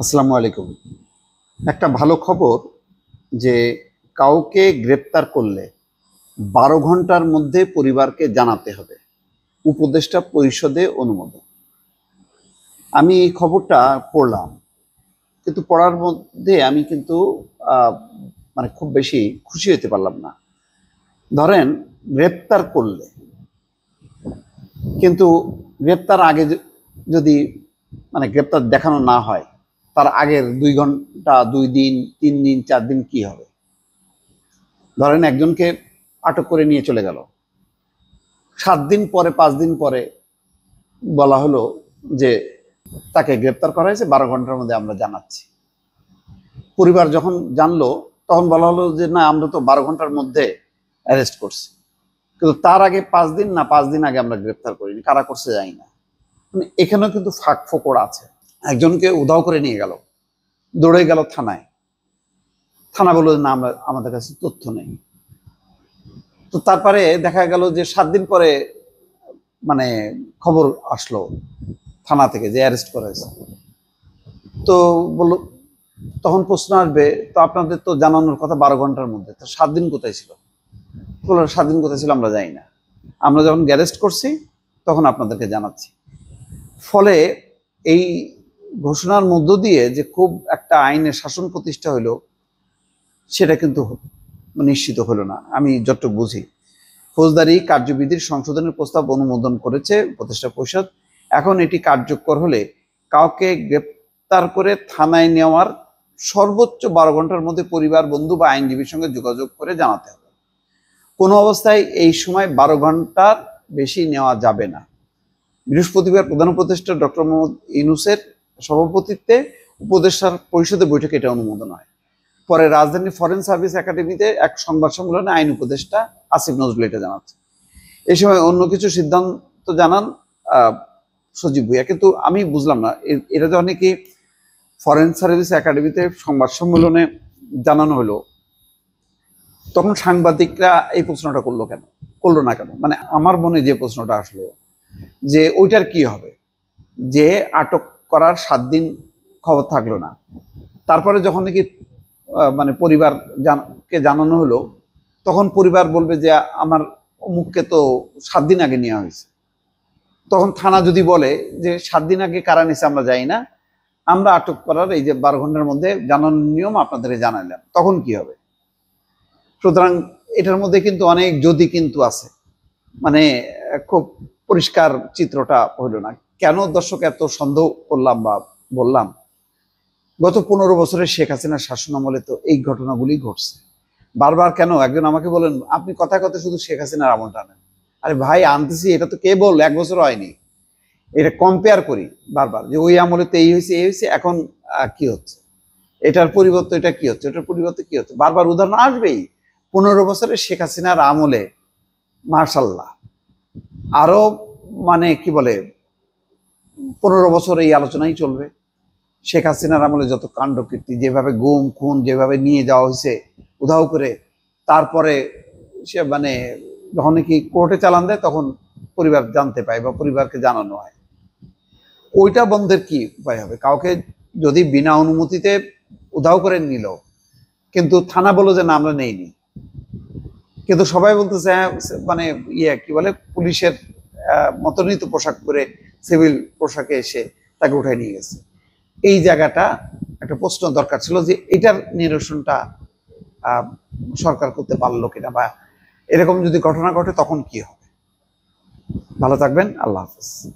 আসসালামু আলাইকুম। একটা ভালো খবর যে কাউকে গ্রেপ্তার করলে 12 ঘন্টার মধ্যে পরিবারকে জানাতে হবে। উপদেষ্টা পরিষদে অনুমোদন। আমি এই খবরটা পড়লাম, কিন্তু পড়ার মধ্যে আমি কিন্তু আহ, মানে খুব বেশি খুশি হতে পারলাম না। ধরেন গ্রেপ্তার করলে, কিন্তু গ্রেপ্তার আগে যদি গ্রেপ্তার দেখানো না হয়, তার আগের 2 ঘন্টা, 2 দিন, 3 দিন, 4 দিন কি হবে? ধরেন একজনকে আটক করে নিয়ে চলে গেল, 7 দিন পরে, 5 দিন পরে বলা হলো যে তাকে গ্রেপ্তার করা হয়েছে, 12 ঘন্টার মধ্যে আমরা জানাচ্ছি। পরিবার যখন জানলো, তখন বলা হলো যে না, আমরা তো 12 ঘন্টার মধ্যে অ্যারেস্ট করছি, কিন্তু তার আগে 5 দিন, না 5 দিন আগে আমরা গ্রেপ্তার করিনি, কারা করছে জানি না। এখানেও কিন্তু ফাঁক ফোকর আছে। একজনকে উধাও করে নিয়ে গেল, দৌড়ে গেল থানায়। থানা বললো না, আমাদের কাছে তথ্য নেই। তো তারপরে দেখা গেল যে 7 দিন পরে মানে খবর আসলো থানা থেকে যে অ্যারেস্ট করা হয়েছে। তো বললো, তখন প্রশ্ন আসবে, তো আপনাদের তো জানানোর কথা 12 ঘন্টার মধ্যে, তো 7 দিন কোথায় ছিল? বললো 7 দিন কোথায় ছিল আমরা জানি না, আমরা যখন অ্যারেস্ট করছি তখন আপনাদেরকে জানাচ্ছি। ফলে এই ঘোষণার মধ্য দিয়ে যে খুব একটা আইনের শাসন প্রতিষ্ঠা হইলো, সেটা কিন্তু নিশ্চিত হলো না। আমি যতটুকু বুঝি, ফৌজদারি কার্যবিধির সংশোধনের প্রস্তাব অনুমোদন করেছে উপদেষ্টা পরিষদ। এখন এটি কার্যকর হলে কাউকে গ্রেপ্তার করে থানায় নেওয়ার সর্বোচ্চ 12 ঘন্টার মধ্যে পরিবার, বন্ধু বা আইনজীবীর সঙ্গে যোগাযোগ করে জানাতে হবে। কোনো অবস্থায় এই সময় 12 ঘন্টার বেশি নেওয়া যাবে না। বৃহস্পতিবার প্রধান উপদেষ্টা ডক্টর মোহাম্মদ ইউনূসের সভাপতিত্বে উপদেষ্টা পরিষদের বৈঠকে এটা অনুমোদন হয়। পরে রাজধানীর ফরেন সার্ভিস একাডেমিতে এক সংবাদ সম্মেলনে আইন উপদেষ্টা আসিফ নজরুল এটা জানাচ্ছে। এই সময় অন্য কিছু সিদ্ধান্ত জানান সজীব ভুইয়া। কিন্তু আমি বুঝলাম না, এটা যখন নাকি ফরেন সার্ভিস একাডেমিতে সংবাদ সম্মেলনে জানানো হলো, তখন সাংবাদিকরা এই প্রশ্নটা করলো না কেন? আমার মনে যে প্রশ্নটা আসলো, যে ওইটার কি হবে যে আটক করার 7 দিন খবর থাকলো না, তারপরে যখন নাকি পরিবারকে জানানো হলো, তখন পরিবার বলবে যে আমার অমুককে তো 7 দিন আগে নেওয়া হয়েছে। তখন থানা যদি বলে যে 7 দিন আগে কারা নিছে আমরা জানি না, আমরা আটক করার এই যে 12 ঘন্টার মধ্যে জানানোর নিয়ম আপনাদের জানাইলাম, তখন কি হবে? সুতরাং এটার মধ্যে কিন্তু অনেক যদি কিন্তু আছে, খুব পরিষ্কার চিত্রটা হইল না। কেন দর্শক এত সন্দেহ করলাম বা বললাম? গত 15 বছরের শেখ হাসিনার শাসন আমলে তো এই ঘটনাগুলি ঘটছে। বারবার কেন একজন আমাকে বলেন, আপনি কথা কথা শুধু শেখ হাসিনার আমলটা আনেন। আরে ভাই, আনতেছি, এটা তো কেবল 1 বছর হয়নি। এটা কম্পেয়ার করি বারবার, যে ওই আমলে তো এই হয়েছে, এই হয়েছে, এখন কি হচ্ছে, এটার পরিবর্তে এটা কি হচ্ছে, এটার পরিবর্তে কি হচ্ছে, বারবার উদাহরণ আসবেই। 15 বছরের শেখ হাসিনার আমলে মার্শাল্লাহ আরো কি বলে 15 বছর এই আলোচনাই চলবে। শেখ হাসিনার আমলে যত কাণ্ডকীর্তি, যেভাবে গুম খুন যেভাবে নিয়ে যাওয়া হয়েছে উধাও করে, তারপরে সে যখন কি কোর্টে চালান দেয়, তখন পরিবার জানতে পায় বা পরিবারকে জানানো হয়। ওইটা বন্ধের কি উপায় হবে? কাউকে যদি বিনা অনুমতিতে উধাও করে নিল, কিন্তু থানা বললো যে না, আমরা নেইনি, কিন্তু সবাই বলতেছে হ্যাঁ, কি বলে, পুলিশের মতনই তো পোশাক পরে, সিভিল পোশাকে এসে তাকে উঠায় নিয়ে গেছে। এই জায়গাটা একটা প্রশ্ন দরকার ছিল, যে এটার নিরসনটা সরকার করতে পারলো কিনা, বা এরকম যদি ঘটনা ঘটে তখন কি হবে। ভালো থাকবেন, আল্লাহ হাফেজ।